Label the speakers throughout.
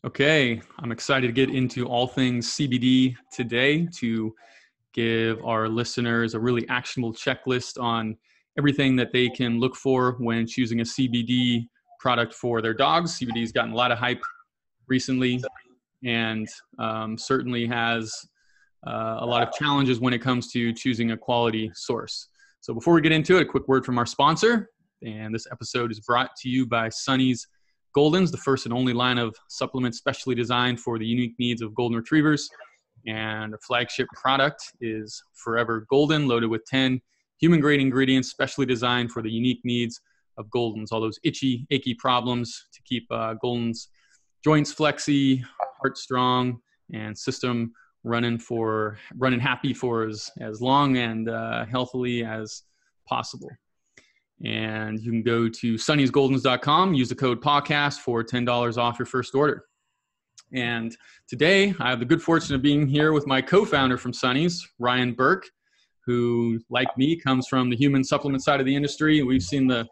Speaker 1: Okay, I'm excited to get into all things CBD today to give our listeners a really actionable checklist on everything that they can look for when choosing a CBD product for their dogs. CBD has gotten a lot of hype recently and certainly has a lot of challenges when it comes to choosing a quality source. So before we get into it, a quick word from our sponsor. And this episode is brought to you by Sonny's Goldens, the first and only line of supplements specially designed for the unique needs of golden retrievers. And our flagship product is Forever Golden, loaded with 10 human-grade ingredients specially designed for the unique needs of Goldens, all those itchy, achy problems to keep Goldens joints flexy, heart strong, and system running happy for as long and healthily as possible. And you can go to sunnysgoldens.com, use the code podcast for $10 off your first order. And today I have the good fortune of being here with my co-founder from Sonny's, Ryan Burke, who, like me, comes from the human supplement side of the industry. We've seen the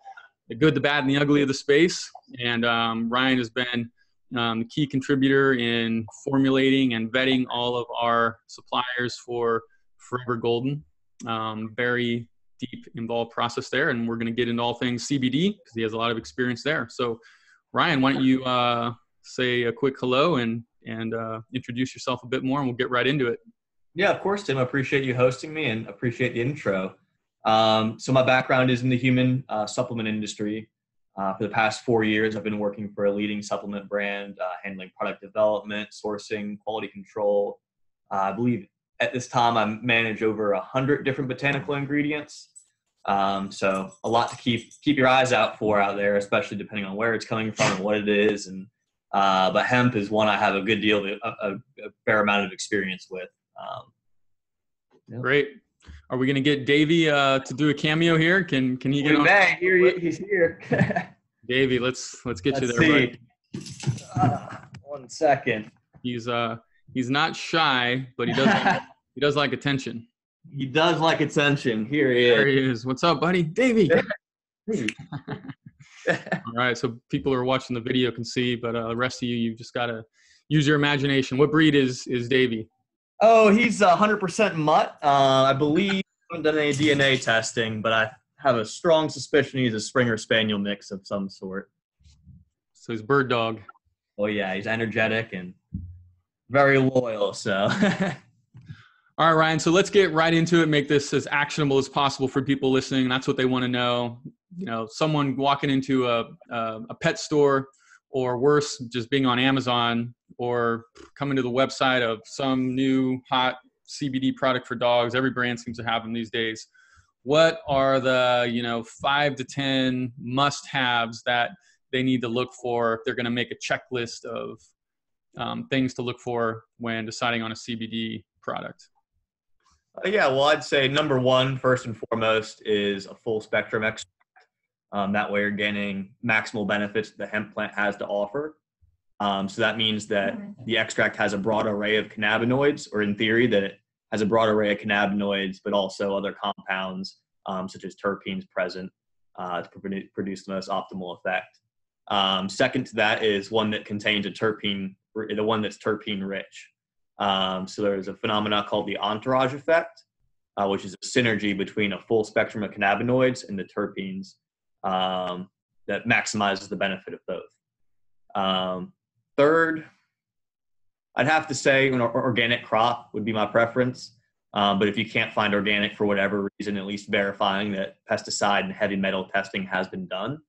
Speaker 1: good, the bad, and the ugly of the space. And Ryan has been the key contributor in formulating and vetting all of our suppliers for Forever Golden. Very deep involved process there, and we're going to get into all things CBD because he has a lot of experience there. So Ryan, why don't you say a quick hello and introduce yourself a bit more, and we'll get right into it.
Speaker 2: Yeah, of course, Tim. I appreciate you hosting me and appreciate the intro. So my background is in the human supplement industry. For the past 4 years, I've been working for a leading supplement brand, handling product development, sourcing, quality control. I believe at this time, I manage over 100 different botanical ingredients. So a lot to keep your eyes out for out there, especially depending on where it's coming from and what it is. And but hemp is one I have a good deal of a fair amount of experience with.
Speaker 1: Yeah. Great. Are we going to get Davie to do a cameo here? Can he get on?
Speaker 2: He's here.
Speaker 1: Davie, let's get you there, right?
Speaker 2: 1 second.
Speaker 1: He's not shy, but he does like attention.
Speaker 2: He does like attention. Here he is.
Speaker 1: There he is. What's up, buddy? Davie. All right. So people who are watching the video can see, but the rest of you've just got to use your imagination. What breed is Davie?
Speaker 2: Oh, he's 100% mutt. I believe I haven't done any DNA testing, but I have a strong suspicion he's a Springer Spaniel mix of some sort.
Speaker 1: So he's bird dog.
Speaker 2: Oh yeah, he's energetic and very loyal. So.
Speaker 1: All right, Ryan. So let's get right into it. Make this as actionable as possible for people listening. That's what they want to know. You know, someone walking into a pet store, or worse, just being on Amazon or coming to the website of some new hot CBD product for dogs. Every brand seems to have them these days. What are the 5 to 10 must-haves that they need to look for if they're going to make a checklist of things to look for when deciding on a CBD product?
Speaker 2: Yeah, well, I'd say number one, first and foremost, is a full spectrum extract. That way you're getting maximal benefits the hemp plant has to offer. So that means that the extract has a broad array of cannabinoids, or in theory that it has a broad array of cannabinoids, but also other compounds such as terpenes present to produce the most optimal effect. Second to that is one that contains the one that's terpene rich. So there's a phenomenon called the entourage effect, which is a synergy between a full spectrum of cannabinoids and the terpenes that maximizes the benefit of both. Third, I'd have to say an organic crop would be my preference. But if you can't find organic for whatever reason, at least verifying that pesticide and heavy metal testing has been done.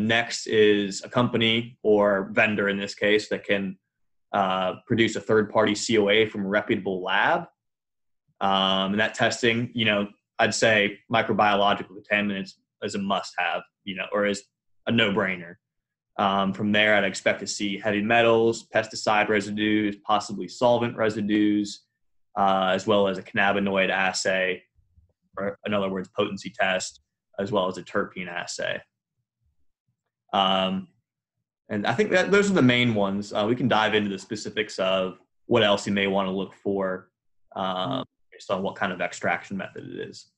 Speaker 2: Next is a company or vendor in this case that can produce a third-party COA from a reputable lab. And that testing, I'd say microbiological contaminants is a must-have, or is a no-brainer. From there, I'd expect to see heavy metals, pesticide residues, possibly solvent residues, as well as a cannabinoid assay, or in other words, potency test, as well as a terpene assay. And I think that those are the main ones. We can dive into the specifics of what else you may want to look for based on what kind of extraction method it is.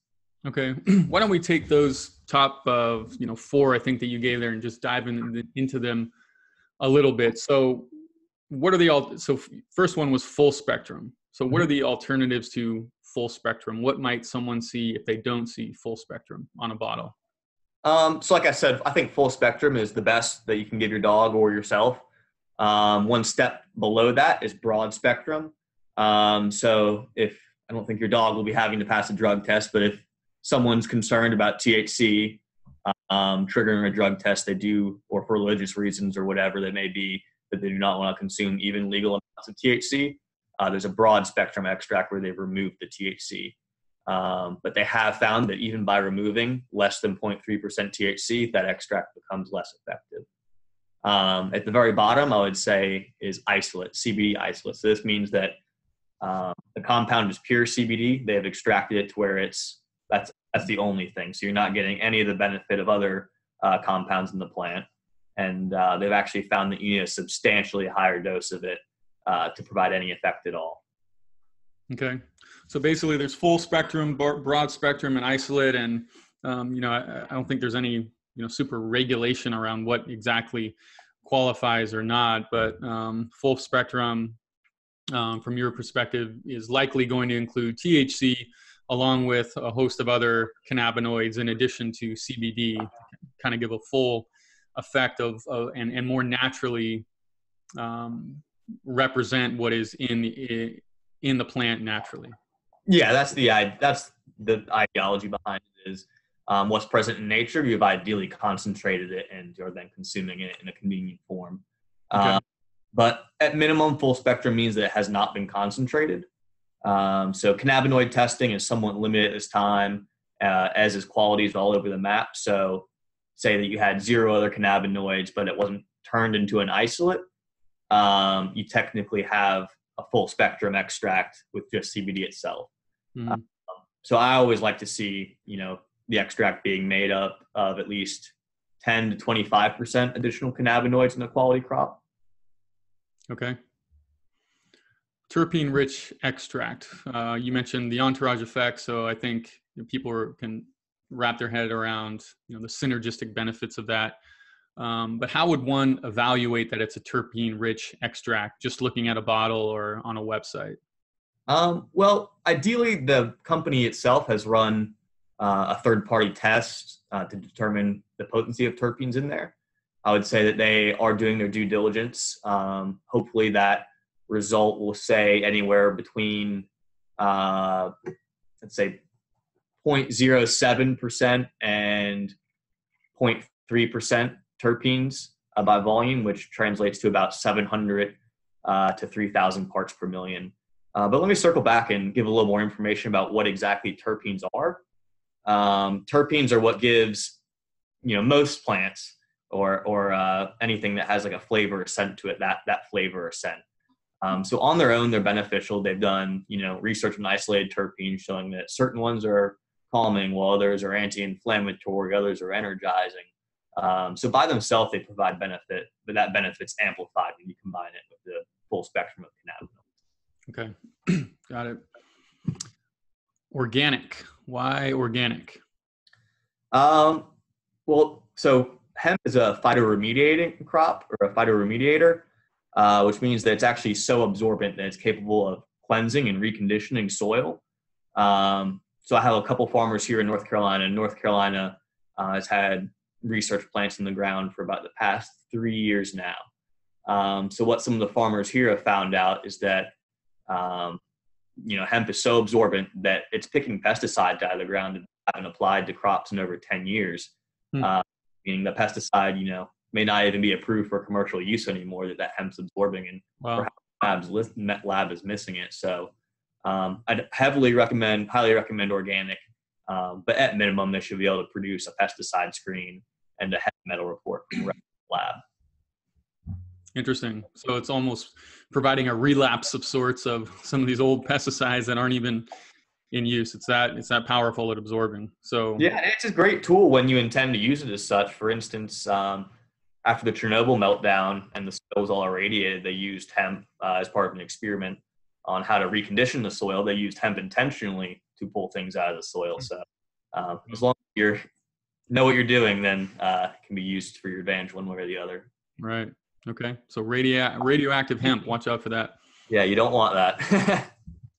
Speaker 1: Okay. Why don't we take those top 4, I think, that you gave there and just dive into them a little bit. So what are so first one was full spectrum. So what are the alternatives to full spectrum? What might someone see if they don't see full spectrum on a bottle?
Speaker 2: So like I said, I think full spectrum is the best that you can give your dog or yourself. One step below that is broad spectrum. So if I don't think your dog will be having to pass a drug test, but if someone's concerned about THC triggering a drug test, they do, or for religious reasons or whatever that may be, that they do not want to consume even legal amounts of THC. There's a broad spectrum extract where they've removed the THC. But they have found that even by removing less than 0.3% THC, that extract becomes less effective. At the very bottom, I would say, is isolate, CBD isolate. So this means that the compound is pure CBD. They have extracted it to where that's the only thing. So you're not getting any of the benefit of other compounds in the plant. And they've actually found that you need a substantially higher dose of it to provide any effect at all.
Speaker 1: Okay. So basically there's full spectrum, broad spectrum, and isolate. And, I don't think there's any, super regulation around what exactly qualifies or not, but full spectrum, from your perspective, is likely going to include THC along with a host of other cannabinoids in addition to CBD, kind of give a full effect of and more naturally represent what is in the plant naturally.
Speaker 2: Yeah, that's the ideology behind it is what's present in nature. You've ideally concentrated it and you're then consuming it in a convenient form.
Speaker 1: Okay.
Speaker 2: But at minimum, full spectrum means that it has not been concentrated. So cannabinoid testing is somewhat limited at this time, as is qualities all over the map. So say that you had 0 other cannabinoids, but it wasn't turned into an isolate, you technically have a full spectrum extract with just CBD itself.
Speaker 1: Mm-hmm.
Speaker 2: So I always like to see, the extract being made up of at least 10 to 25% additional cannabinoids in the quality crop.
Speaker 1: Okay. Terpene-rich extract. You mentioned the entourage effect, so I think people can wrap their head around, the synergistic benefits of that. But how would one evaluate that it's a terpene-rich extract just looking at a bottle or on a website?
Speaker 2: Well, ideally, the company itself has run a third-party test to determine the potency of terpenes in there. I would say that they are doing their due diligence. Hopefully that result will say anywhere between, let's say, 0.07% and 0.3% terpenes by volume, which translates to about 700 to 3,000 parts per million. But let me circle back and give a little more information about what exactly terpenes are. Terpenes are what gives, most plants or anything that has like a flavor or scent to it, that flavor or scent. So on their own, they're beneficial. They've done, research on isolated terpenes showing that certain ones are calming, while others are anti-inflammatory, others are energizing. So by themselves, they provide benefit, but that benefit's amplified when you combine it with the full spectrum of cannabinoids.
Speaker 1: Okay. Got it. Organic. Why organic?
Speaker 2: Well, so hemp is a phytoremediating crop or a phytoremediator, which means that it's actually so absorbent that it's capable of cleansing and reconditioning soil. So I have a couple farmers here in North Carolina, and North Carolina has had research plants in the ground for about the past 3 years now. So what some of the farmers here have found out is that hemp is so absorbent that it's picking pesticides out of the ground that haven't applied to crops in over 10 years. Meaning the pesticide, may not even be approved for commercial use anymore, that hemp's absorbing, and
Speaker 1: wow.
Speaker 2: lab is missing it. So I'd highly recommend organic, but at minimum, they should be able to produce a pesticide screen and a heavy metal report from the lab.
Speaker 1: Interesting. So it's almost providing a relapse of sorts of some of these old pesticides that aren't even in use. It's that powerful at absorbing. So
Speaker 2: yeah, it's a great tool when you intend to use it as such. For instance, after the Chernobyl meltdown and the soil was all irradiated, they used hemp as part of an experiment on how to recondition the soil. They used hemp intentionally to pull things out of the soil. So as long as you know what you're doing, then it can be used for your advantage one way or the other.
Speaker 1: Right. Okay. So radioactive hemp, watch out for that.
Speaker 2: Yeah, you don't want that.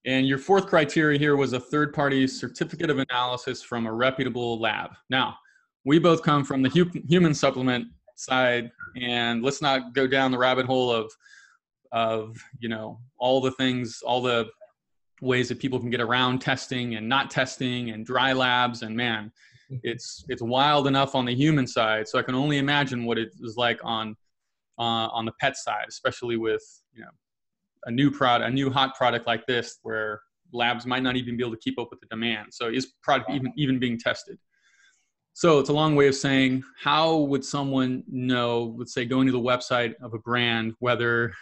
Speaker 1: And your fourth criteria here was a third-party certificate of analysis from a reputable lab. Now, we both come from the human supplement side, and let's not go down the rabbit hole of all the things, all the ways that people can get around testing and not testing and dry labs. And man, it's wild enough on the human side. So I can only imagine what it is like on the pet side, especially with a new hot product like this, where labs might not even be able to keep up with the demand. So is product even being tested? So it's a long way of saying, how would someone know, let's say going to the website of a brand, whether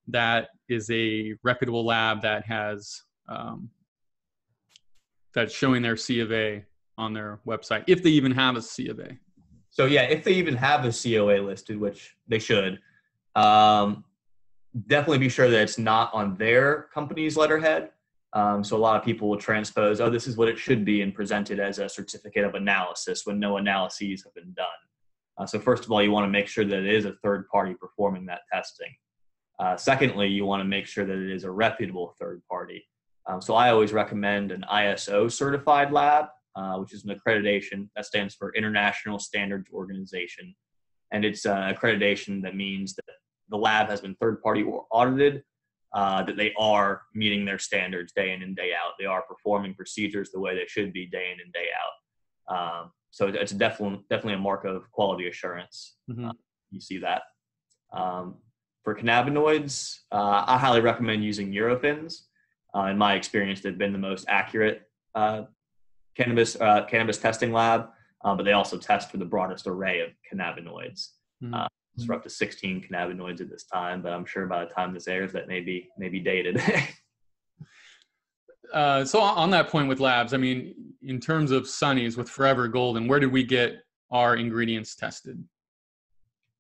Speaker 1: that is a reputable lab that has that's showing their C of A on their website, if they even have a C of A?
Speaker 2: So yeah, if they even have a COA listed, which they should, definitely be sure that it's not on their company's letterhead. So a lot of people will transpose, oh, this is what it should be, and present it as a certificate of analysis when no analyses have been done. So first of all, you want to make sure that it is a third party performing that testing. Secondly, you want to make sure that it is a reputable third party. So I always recommend an ISO certified lab, which is an accreditation that stands for International Standards Organization. And it's an accreditation that means that the lab has been third party audited, that they are meeting their standards day in and day out. They are performing procedures the way they should be day in and day out. So it's definitely a mark of quality assurance.
Speaker 1: Mm-hmm.
Speaker 2: You see that. For cannabinoids, I highly recommend using Eurofins. In my experience, they've been the most accurate cannabis testing lab, but they also test for the broadest array of cannabinoids.
Speaker 1: Mm-hmm.
Speaker 2: It's for up to 16 cannabinoids at this time, but I'm sure by the time this airs, that may be dated.
Speaker 1: So on that point with labs, I mean, in terms of Sunnies with Forever Golden, where did we get our ingredients tested?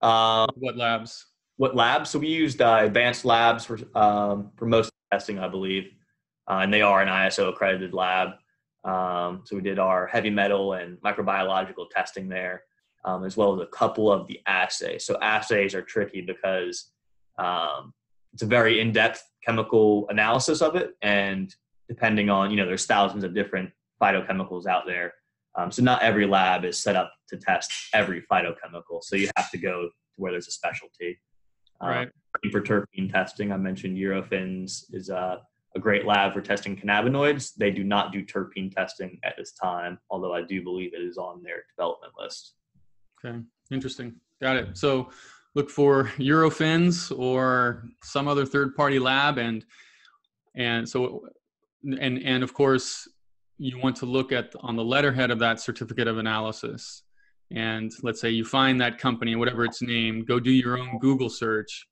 Speaker 1: What labs?
Speaker 2: What labs? So we used Advanced Labs for most testing, I believe, and they are an ISO accredited lab. So we did our heavy metal and microbiological testing there, as well as a couple of the assays. So assays are tricky because it's a very in-depth chemical analysis of it, and depending on, there's thousands of different phytochemicals out there. So not every lab is set up to test every phytochemical. So you have to go to where there's a specialty.
Speaker 1: Right.
Speaker 2: For terpene testing, I mentioned Eurofins is a great lab for testing cannabinoids. They do not do terpene testing at this time, although I do believe it is on their development list.
Speaker 1: Okay, interesting. Got it. So look for Eurofins or some other third-party lab, and of course you want to look at on the letterhead of that certificate of analysis. And let's say you find that company, whatever its name, go do your own Google search,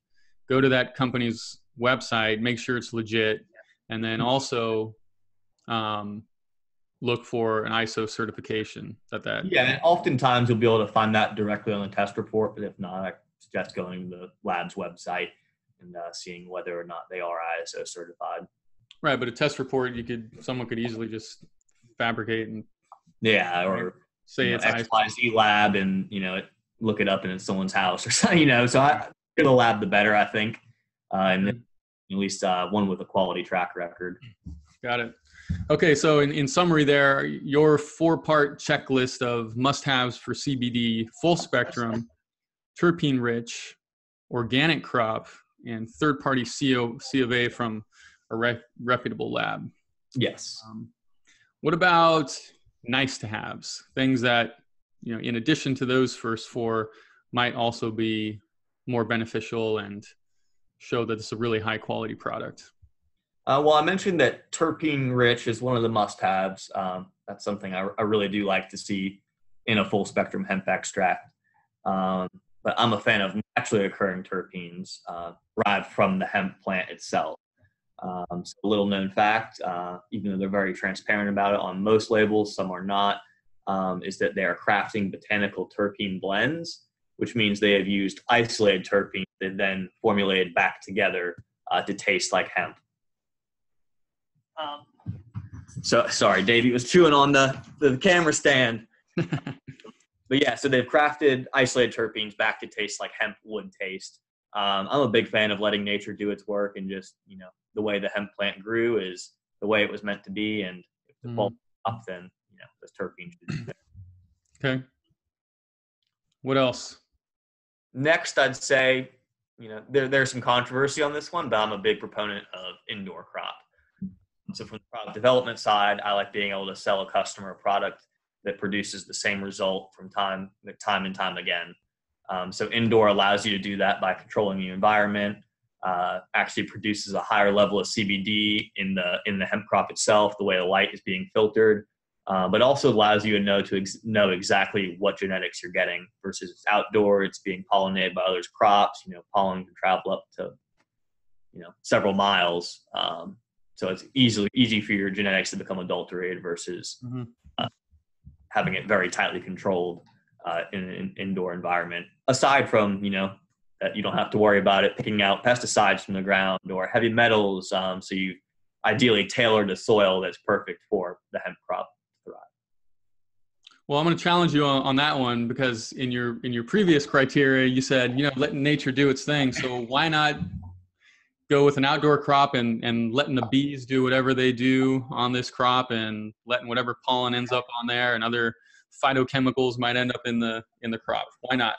Speaker 1: go to that company's website, make sure it's legit, and then also look for an ISO certification.
Speaker 2: Yeah, and oftentimes you'll be able to find that directly on the test report, but if not, I suggest going to the lab's website and seeing whether or not they are ISO certified.
Speaker 1: Right, but a test report, someone could easily just fabricate and
Speaker 2: or
Speaker 1: say it's
Speaker 2: XYZ lab, and look it up and it's someone's house or something. So the lab the better, I think, and at least one with a quality track record.
Speaker 1: Got it. Okay, so in summary there, your 4-part checklist of must-haves for CBD: full spectrum, terpene rich, organic crop, and third-party C of A from a reputable lab.
Speaker 2: Yes.
Speaker 1: What about nice-to-haves? Things that, in addition to those first 4, might also be more beneficial and show that it's a really high-quality product.
Speaker 2: Well, I mentioned that terpene rich is one of the must-haves. That's something I really do like to see in a full spectrum hemp extract. But I'm a fan of naturally occurring terpenes derived from the hemp plant itself. So a little known fact, even though they're very transparent about it on most labels, some are not, is that they are crafting botanical terpene blends, which means they have used isolated terpenes that then formulated back together to taste like hemp. So sorry, Davie was chewing on the camera stand. But yeah, so they've crafted isolated terpenes back to taste like hemp would taste. I'm a big fan of letting nature do its work, and just, the way the hemp plant grew is the way it was meant to be. And if the quality is up, then, those terpenes should be there.
Speaker 1: Okay. What else?
Speaker 2: Next, I'd say, there's some controversy on this one, but I'm a big proponent of indoor crop. So from the product development side, I like being able to sell a customer a product that produces the same result from time and time again. So indoor allows you to do that by controlling the environment, actually produces a higher level of CBD in the hemp crop itself, the way the light is being filtered, but also allows you to know exactly what genetics you're getting versus it's outdoor, it's being pollinated by others' crops, pollen can travel up to, several miles. So it's easy for your genetics to become adulterated versus having it very tightly controlled in an indoor environment. Aside from, that you don't have to worry about it picking out pesticides from the ground or heavy metals. So you ideally tailor the soil that's perfect for the hemp crop to thrive.
Speaker 1: Well, I'm going to challenge you on that one, because in your previous criteria, you said, letting nature do its thing. So why not go with an outdoor crop and letting the bees do whatever they do on this crop, and letting whatever pollen ends up on there and other phytochemicals might end up in the crop? Why not?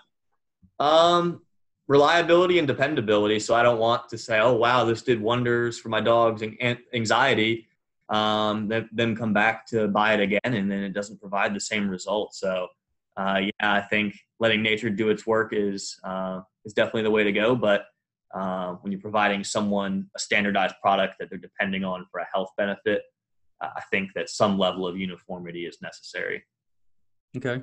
Speaker 2: Reliability and dependability. So I don't want to say, oh, wow, this did wonders for my dog's anxiety, then come back to buy it again, and then it doesn't provide the same result. So I think letting nature do its work is definitely the way to go. But when you're providing someone a standardized product that they're depending on for a health benefit, I think that some level of uniformity is necessary.
Speaker 1: Okay.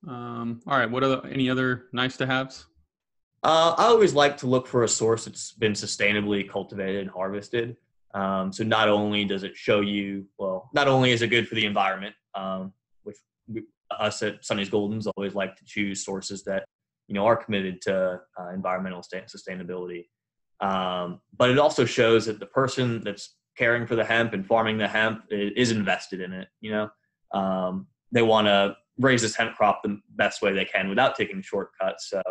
Speaker 1: All right. What are any other nice to haves?
Speaker 2: I always like to look for a source that's been sustainably cultivated and harvested. So not only does it show you, not only is it good for the environment, which us at Sonny's Goldens always like to choose sources that, are committed to environmental sustainability. But it also shows that the person that's caring for the hemp and farming the hemp is invested in it. They want to raise this hemp crop the best way they can without taking shortcuts. So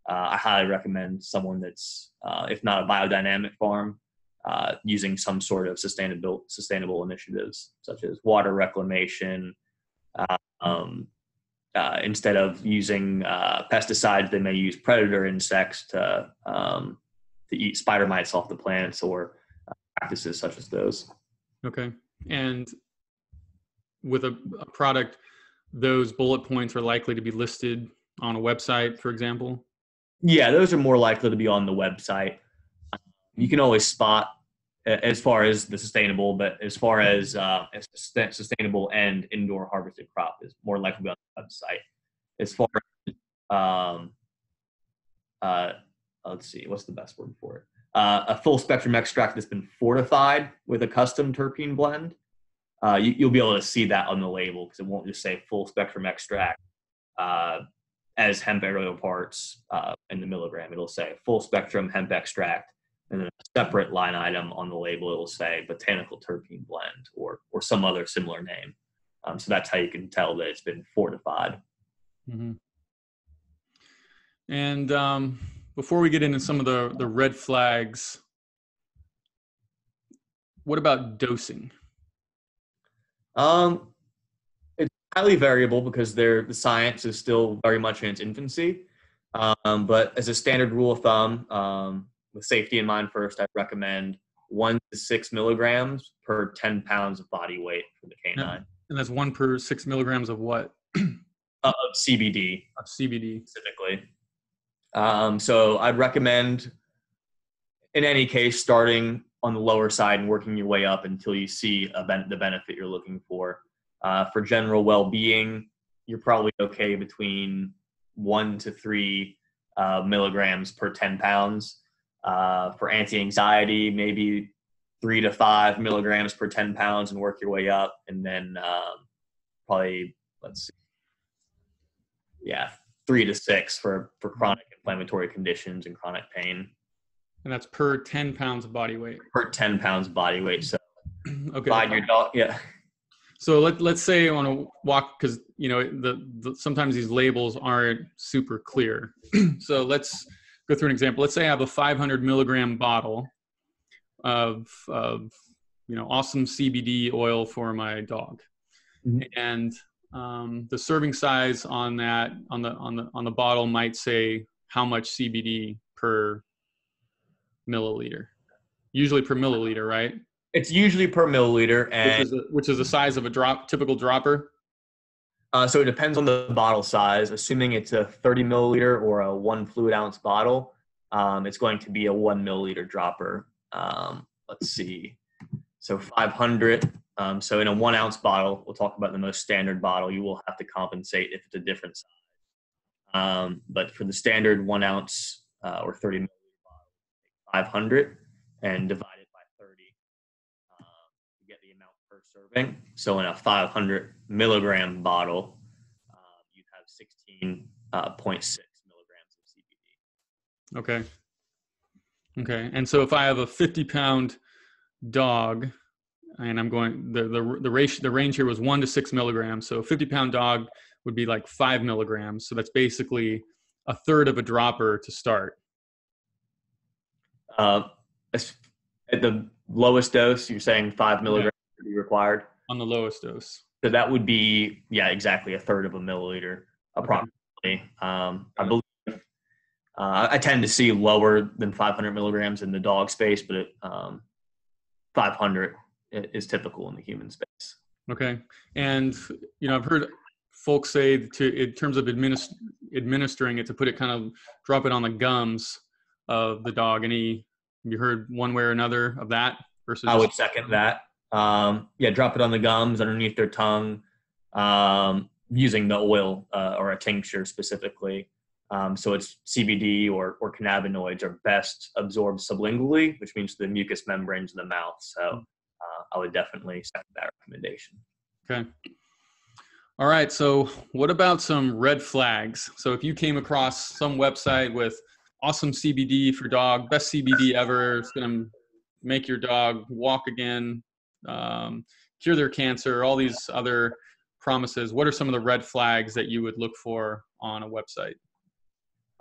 Speaker 2: I highly recommend someone that's, if not a biodynamic farm, using some sort of sustainable initiatives, such as water reclamation. Instead of using pesticides, they may use predator insects to eat spider mites off the plants, or practices such as those.
Speaker 1: Okay. And with a product, those bullet points are likely to be listed on a website, for example?
Speaker 2: Yeah, those are more likely to be on the website. You can always spot as far as the sustainable, but as far as sustainable and indoor harvested crop is more likely to be on the website. As far as, let's see, what's the best word for it? A full spectrum extract that's been fortified with a custom terpene blend. You'll be able to see that on the label, because it won't just say full spectrum extract as hemp aerial parts in the milligram. It'll say full spectrum hemp extract, and then a separate line item on the label, it'll say botanical terpene blend or some other similar name. So that's how you can tell that it's been fortified.
Speaker 1: Mm-hmm. And before we get into some of the red flags, what about dosing?
Speaker 2: It's highly variable, because the science is still very much in its infancy. But as a standard rule of thumb, with safety in mind first, I'd recommend 1 to 6 milligrams per 10 pounds of body weight for the canine.
Speaker 1: And that's 1 per 6 milligrams of what?
Speaker 2: Of CBD.
Speaker 1: Of CBD.
Speaker 2: Specifically. So I'd recommend, in any case, starting on the lower side and working your way up until you see the benefit you're looking for. For general well-being, you're probably okay between 1 to 3 milligrams per 10 pounds. For anti-anxiety, maybe 3 to 5 milligrams per 10 pounds, and work your way up. And then probably, 3 to 6 for chronic inflammatory conditions and chronic pain.
Speaker 1: And that's per 10 pounds of body weight?
Speaker 2: Per 10 pounds of body weight. So
Speaker 1: okay.
Speaker 2: Divide your dog, yeah.
Speaker 1: So let's say on a walk, because sometimes these labels aren't super clear. So let's go through an example. Let's say I have a 500 milligram bottle of awesome CBD oil for my dog, and the serving size on that on the bottle might say how much CBD per milliliter, usually per milliliter, right?
Speaker 2: It's usually per milliliter, and
Speaker 1: which is the size of a typical dropper.
Speaker 2: So it depends on the bottle size. Assuming it's a 30 milliliter or a 1 fluid ounce bottle, it's going to be a 1 milliliter dropper. Let's see. So 500. So in a 1 ounce bottle, we'll talk about the most standard bottle. You will have to compensate if it's a different size. But for the standard 1 ounce or 30 milliliter bottle, 500 and divide it by 30 to get the amount per serving. So in a 500 milligram bottle, you have 16.6 milligrams of CBD.
Speaker 1: Okay. And so if I have a 50-pound dog, and I'm going, the range here was 1 to 6 milligrams. So a 50-pound dog would be like 5 milligrams. So that's basically a third of a dropper to start.
Speaker 2: At the lowest dose, you're saying 5 milligrams would be required?
Speaker 1: On the lowest dose.
Speaker 2: So that would be, exactly a third of a milliliter, approximately. I believe I tend to see lower than 500 milligrams in the dog space, but 500 is typical in the human space.
Speaker 1: Okay. And, I've heard folks say in terms of administering it, to put it drop it on the gums of the dog. Have you heard one way or another of that? Versus
Speaker 2: I would second that. Drop it on the gums, underneath their tongue, using the oil or a tincture specifically. So it's CBD or cannabinoids are best absorbed sublingually, which means the mucous membranes of the mouth. So I would definitely second that recommendation.
Speaker 1: Okay. All right. So what about some red flags? So if you came across some website with awesome CBD for dog, best CBD ever, it's going to make your dog walk again, cure their cancer, all these other promises, what are some of the red flags that you would look for on a website?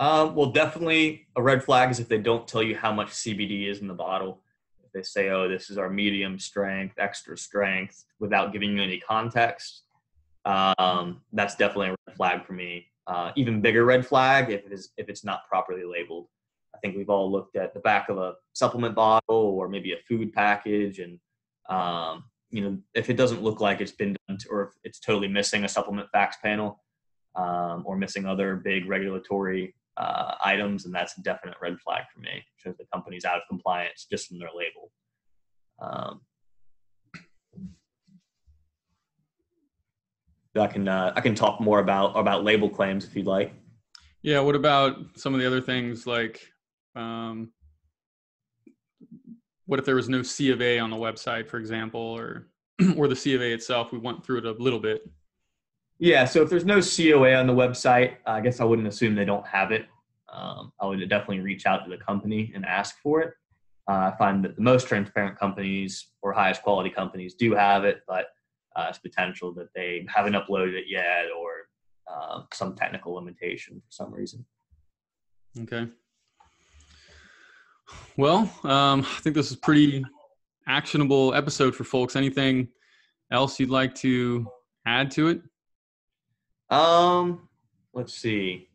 Speaker 2: Well, definitely a red flag is if they don't tell you how much CBD is in the bottle. If they say, oh, this is our medium strength, extra strength, without giving you any context, that's definitely a red flag for me. Even bigger red flag if it's not properly labeled. I think we've all looked at the back of a supplement bottle or maybe a food package, and if it doesn't look like it's been done or if it's totally missing a supplement facts panel or missing other big regulatory items, and that's a definite red flag for me. It shows the company's out of compliance just from their label. I can talk more about label claims if you'd like.
Speaker 1: Yeah. What about some of the other things like what if there was no C of A on the website, for example, or the C of A itself? We went through it a little bit.
Speaker 2: Yeah, so if there's no COA on the website, I guess I wouldn't assume they don't have it. I would definitely reach out to the company and ask for it. I find that the most transparent companies or highest quality companies do have it, but it's potential that they haven't uploaded it yet or some technical limitation for some reason.
Speaker 1: Okay. Well, I think this is a pretty actionable episode for folks. Anything else you'd like to add to it?
Speaker 2: Let's see.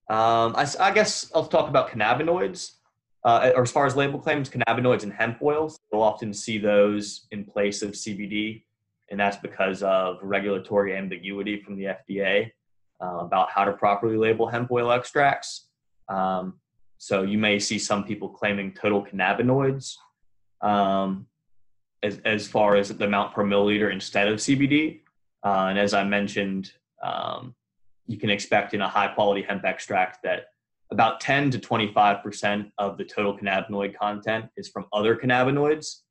Speaker 2: I guess I'll talk about cannabinoids. Or as far as label claims, cannabinoids and hemp oils, you'll often see those in place of CBD, and that's because of regulatory ambiguity from the FDA about how to properly label hemp oil extracts. So you may see some people claiming total cannabinoids as far as the amount per milliliter instead of CBD. And as I mentioned, you can expect in a high quality hemp extract that about 10 to 25% of the total cannabinoid content is from other cannabinoids.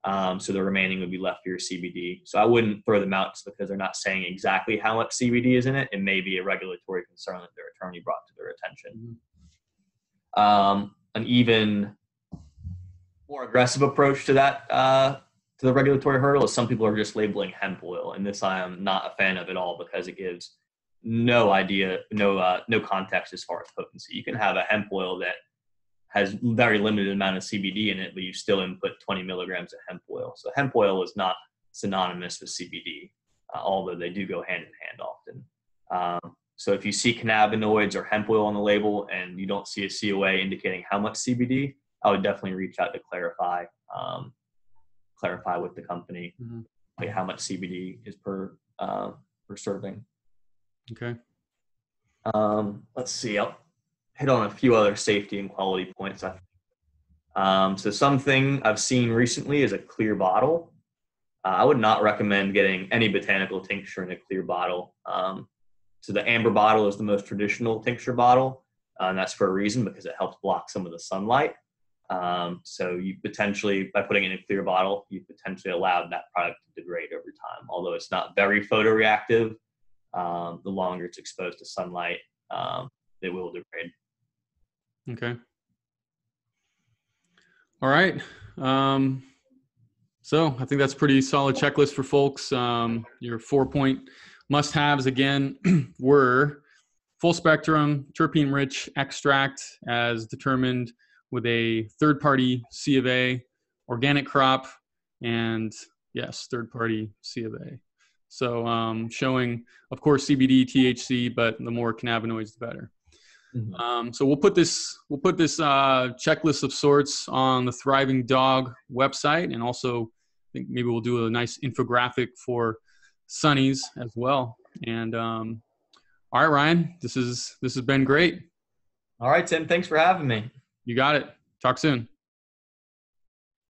Speaker 2: So the remaining would be left for your CBD. So I wouldn't throw them out just because they're not saying exactly how much CBD is in it. It may be a regulatory concern that their attorney brought to their attention. An even more aggressive approach to that, to the regulatory hurdle, is some people are just labeling hemp oil. And this I am not a fan of at all because it gives no idea, no context as far as potency. You can have a hemp oil that has very limited amount of CBD in it, but you still input 20 milligrams of hemp oil. So hemp oil is not synonymous with CBD, although they do go hand in hand often. So if you see cannabinoids or hemp oil on the label and you don't see a COA indicating how much CBD, I would definitely reach out to clarify with the company like how much CBD is per serving.
Speaker 1: Okay.
Speaker 2: Let's see. I'll hit on a few other safety and quality points. So something I've seen recently is a clear bottle. I would not recommend getting any botanical tincture in a clear bottle. So the amber bottle is the most traditional tincture bottle, and that's for a reason, because it helps block some of the sunlight. So you potentially, by putting it in a clear bottle, you potentially allowed that product to degrade over time. Although it's not very photoreactive, the longer it's exposed to sunlight, it will degrade.
Speaker 1: Okay. All right. So I think that's a pretty solid checklist for folks. Your 4-point must-haves, again, were full spectrum, terpene-rich extract as determined with a third-party C of A, organic crop, and yes, third-party C of A. So showing, of course, CBD, THC, but the more cannabinoids, the better. So we'll put this checklist of sorts on the Thriving Dog website, and also I think maybe we'll do a nice infographic for Sunnies as well. And all right, Ryan, this has been great.
Speaker 2: All right, Tim, thanks for having me.
Speaker 1: You got it. Talk soon.